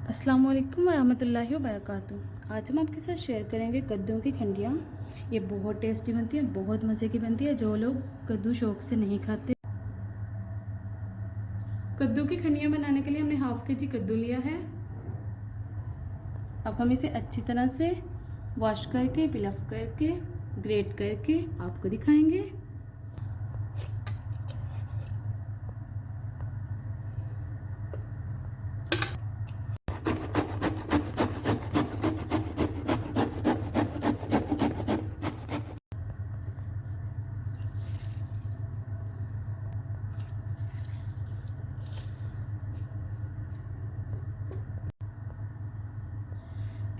अस्सलाम वालेकुम वरहमतुल्लाहि वबरकातुहू। आज हम आपके साथ शेयर करेंगे कद्दू की खंडियाँ। ये बहुत टेस्टी बनती है, बहुत मज़े की बनती है। जो लोग कद्दू शौक से नहीं खाते। कद्दू की खंडियाँ बनाने के लिए हमने हाफ के जी कद्दू लिया है। अब हम इसे अच्छी तरह से वॉश करके, पिलफ करके, ग्रेट करके आपको दिखाएंगे।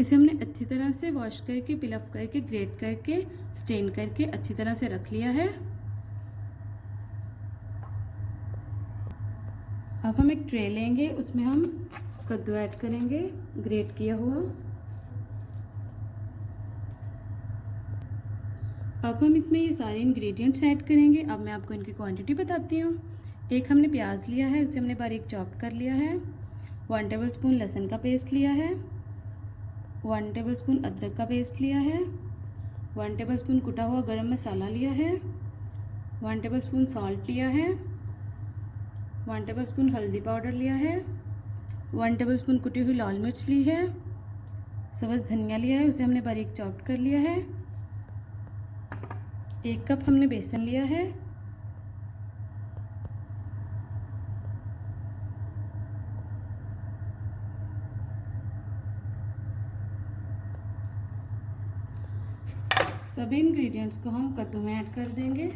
इसे हमने अच्छी तरह से वॉश करके, पिलफ करके, ग्रेट करके, स्टेन करके अच्छी तरह से रख लिया है। अब हम एक ट्रे लेंगे, उसमें हम कद्दू ऐड करेंगे, ग्रेट किया हुआ। अब हम इसमें ये सारे इंग्रेडिएंट्स ऐड करेंगे। अब मैं आपको इनकी क्वांटिटी बताती हूँ। एक हमने प्याज लिया है, उसे हमने बारीक चॉप कर लिया है। 1 टेबलस्पून लहसुन का पेस्ट लिया है। 1 टेबलस्पून अदरक का पेस्ट लिया है। 1 टेबलस्पून कुटा हुआ गरम मसाला लिया है। 1 टेबलस्पून सॉल्ट लिया है। 1 टेबलस्पून हल्दी पाउडर लिया है। 1 टेबलस्पून कुटी हुई लाल मिर्च ली है। सब्ज़ धनिया लिया है, उसे हमने बारीक चॉप कर लिया है। 1 कप हमने बेसन लिया है। सभी इंग्रेडिएंट्स को हम कद्दू में ऐड कर देंगे।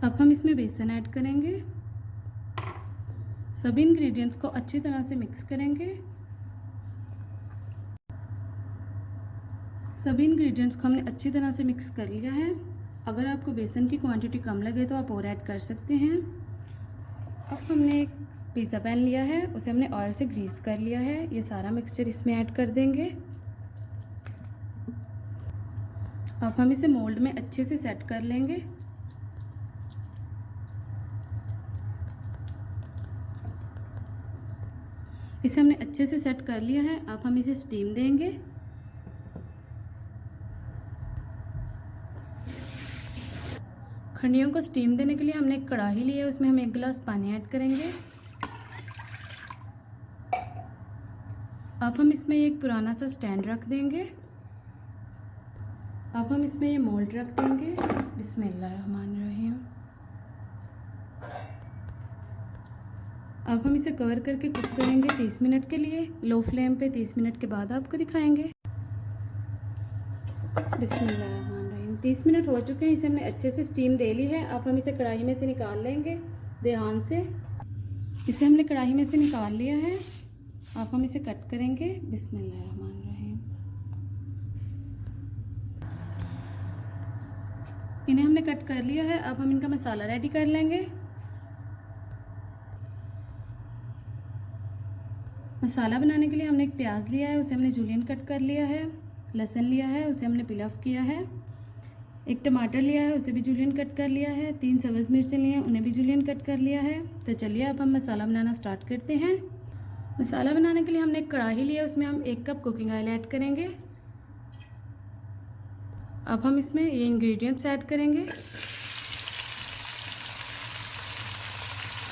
अब हम इसमें बेसन ऐड करेंगे। सभी इंग्रेडिएंट्स को अच्छी तरह से मिक्स करेंगे। सभी इंग्रेडिएंट्स को हमने अच्छी तरह से मिक्स कर लिया है। अगर आपको बेसन की क्वांटिटी कम लगे तो आप और ऐड कर सकते हैं। अब हमने एक पिज़्ज़ा पैन लिया है, उसे हमने ऑयल से ग्रीस कर लिया है। ये सारा मिक्सचर इसमें ऐड कर देंगे। अब हम इसे मोल्ड में अच्छे से सेट कर लेंगे। इसे हमने अच्छे से सेट कर लिया है। अब हम इसे स्टीम देंगे। खंडियों को स्टीम देने के लिए हमने एक कढ़ाई ली है, उसमें हम 1 गिलास पानी ऐड करेंगे। अब हम इसमें एक पुराना सा स्टैंड रख देंगे। अब हम इसमें ये मोल्ड रख देंगे। बिस्मिल्लाहिर्रहमानिर्रहीम। अब हम इसे कवर करके कुक करेंगे 30 मिनट के लिए। लो फ्लेम पे 30 मिनट के बाद आपको दिखाएंगे। बिस्मिल्लाहिर्रहमानिर्रहीम। 30 मिनट हो चुके हैं, इसे हमने अच्छे से स्टीम दे ली है। अब हम इसे कढ़ाई में से निकाल लेंगे ध्यान से। इसे हमने कढ़ाई में से निकाल लिया है। अब हम इसे कट करेंगे। बिस्मिल्लाहिर्रहमानिर्रहीम। इन्हें हमने कट कर लिया है। अब हम इनका मसाला रेडी कर लेंगे। मसाला बनाने के लिए हमने एक प्याज लिया है, उसे हमने जूलियन कट कर लिया है। लहसुन लिया है, उसे हमने पिलफ किया है। एक टमाटर लिया है, उसे भी जूलियन कट कर लिया है। 3 सब्ज़ मिर्चें लिए हैं, उन्हें भी जूलियन कट कर लिया है। तो चलिए अब हम मसाला बनाना स्टार्ट करते हैं। मसाला बनाने के लिए हमने एक कढ़ाई लिया, उसमें हम 1 कप कुकिंग ऑयल ऐड करेंगे। अब हम इसमें ये इंग्रेडिएंट्स ऐड करेंगे।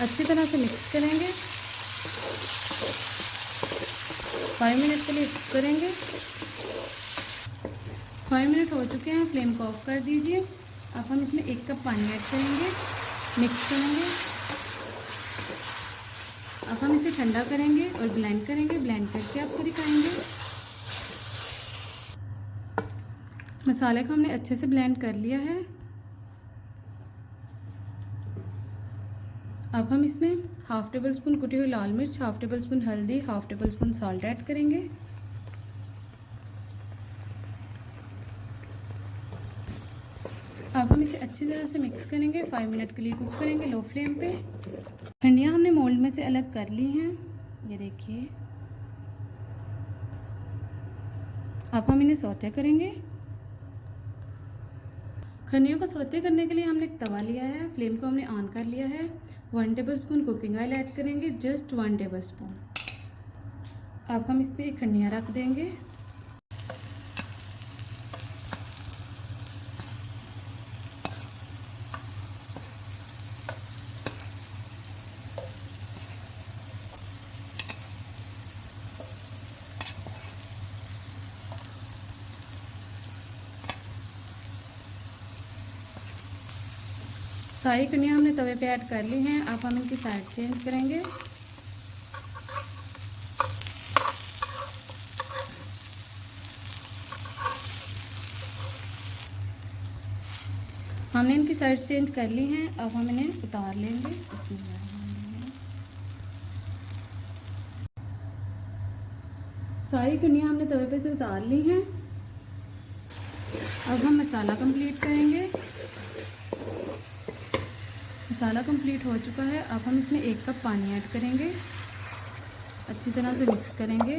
अच्छी तरह से मिक्स करेंगे। 5 मिनट के लिए कुक करेंगे। 5 मिनट हो चुके हैं, फ्लेम को ऑफ कर दीजिए। अब हम इसमें 1 कप पानी ऐड करेंगे, मिक्स करेंगे। अब हम इसे ठंडा करेंगे और ब्लेंड करेंगे। ब्लेंड करके आपको दिखाएंगे। मसाले को हमने अच्छे से ब्लेंड कर लिया है। अब हम इसमें हाफ टेबल स्पून कुटी हुई लाल मिर्च, हाफ टेबल स्पून हल्दी, half table spoon salt add करेंगे। अब हम इसे अच्छी तरह से मिक्स करेंगे। 5 मिनट के लिए कुक करेंगे लो फ्लेम पे। खंडियाँ हमने मोल्ड में से अलग कर ली हैं, ये देखिए। अब हम इन्हें सौते करेंगे। खंडियों को सौते करने के लिए हमने एक तवा लिया है, फ्लेम को हमने ऑन कर लिया है। 1 टेबलस्पून कुकिंग ऑयल ऐड करेंगे, जस्ट 1 टेबलस्पून। अब हम इस पर एक खंडियाँ रख देंगे। सारी खंडियाँ हमने तवे पे ऐड कर ली हैं। अब हम इनकी साइड चेंज करेंगे। हमने इनकी साइड चेंज कर ली हैं। अब हम इन्हें उतार लेंगे। सारी खंडियाँ हमने तवे पे से उतार ली हैं। अब हम मसाला कंप्लीट करेंगे। मसाला कंप्लीट हो चुका है। अब हम इसमें 1 कप पानी ऐड करेंगे, अच्छी तरह से मिक्स करेंगे,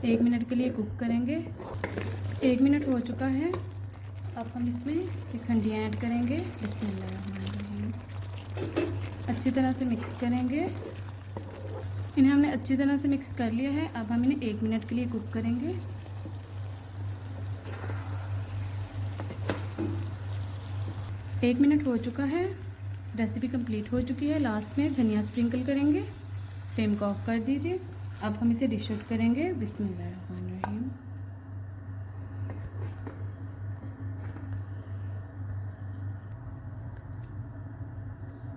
1 मिनट के लिए कुक करेंगे। 1 मिनट हो चुका है। अब हम इसमें खंडियाँ ऐड करेंगे। बिस्मिल्लाहिर्रहमानिर्रहीम। अच्छी तरह से मिक्स करेंगे। इन्हें हमने अच्छी तरह से मिक्स कर लिया है। अब हम इन्हें 1 मिनट के लिए कुक करेंगे। 1 मिनट हो चुका है। रेसिपी कंप्लीट हो चुकी है। लास्ट में धनिया स्प्रिंकल करेंगे। फ्लेम को ऑफ कर दीजिए। अब हम इसे डिश आउट करेंगे। बिस्मिल्लाहिर्रहमानिर्रहीम।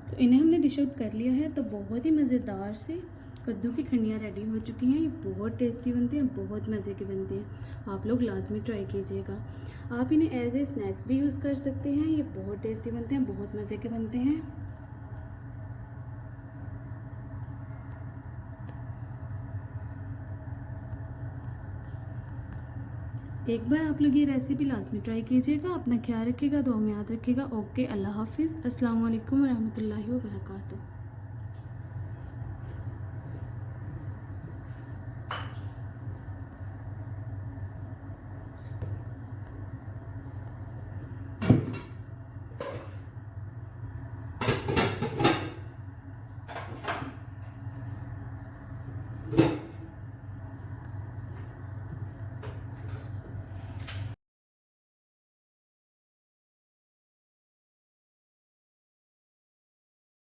तो इन्हें हमने डिश आउट कर लिया है। तो बहुत ही मज़ेदार से कद्दू की खंडियाँ रेडी हो चुकी हैं। ये बहुत टेस्टी बनती हैं, बहुत मज़े की बनती हैं। आप लोग लाजमी ट्राई कीजिएगा। आप इन्हें एज ए स्नैक्स भी यूज़ कर सकते हैं। ये बहुत टेस्टी बनते हैं, बहुत मज़े के बनते हैं। एक बार आप लोग ये रेसिपी लाजमी ट्राई कीजिएगा। अपना ख्याल रखिएगा, दुआ में याद रखिएगा। ओके, अल्लाह हाफिज़। अस्सलाम वालेकुम रहमतुल्लाहि व बरकातुहू।